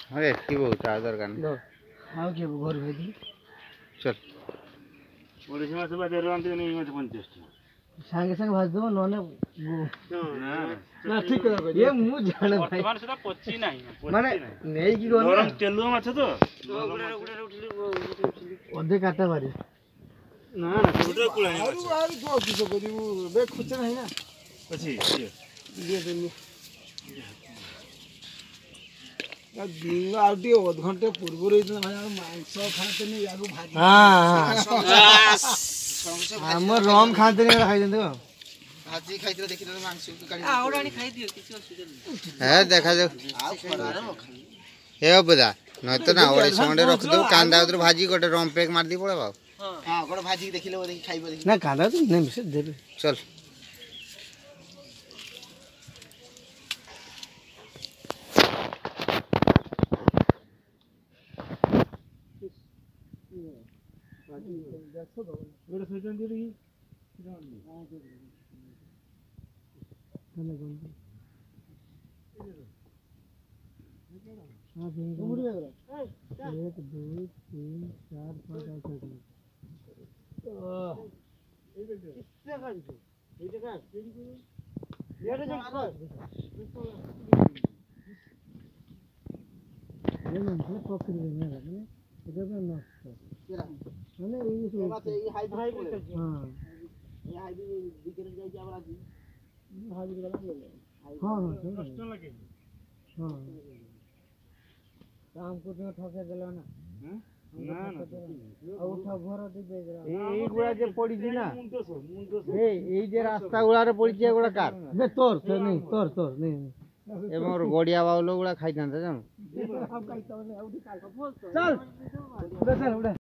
अरे की बहुत आदर करना हां के घर भेदी चल ओडिसा माछ बाजार आनते नहीं माछ 50 संगे संगे भाज दो नने ना ठीक कर ये मु जाने भाई वर्तमान सुधा पची नाही माने नेई की गो नरम तेलुआ माछ तो गुडा उठली ओदे काटा मारी ना ना छोटा कुलानी माछ आरु जो किस करिवु बे खुच नाही ना अछि ये देनी आ दिन आउटी ओध घंटे पूर्व रे भाई मांस खाते नहीं यागु भाजी हां हम रम खाते नहीं खाई देंदो भाजी खाइते देखि मांस काढी आवडानी खाई दियो किछ असुविधा है देखा जाओ आ फरारे खाई हे बदा न तो ना ओडे संडे रख दो कांदा उधर भाजी गोटे रम पैक मार दी पड़े बाबू हां गोटे भाजी देखिले वो देखि खाइबो देखि ना कांदा तो नहीं मिसे देबे चल गोटे सजन दे रही एक दो तीन चार पाँच हमको तो ठके देला ना ना ना और ठगोर दे ए गुडा जे पड़ी छी ना ए जे रास्ता गुडा रे पड़ी छी गुडा कार बे तोर नहीं ए मोर गोडिया बाउलो गुडा खाइ थांता जान चल उड़ा चल उड़ा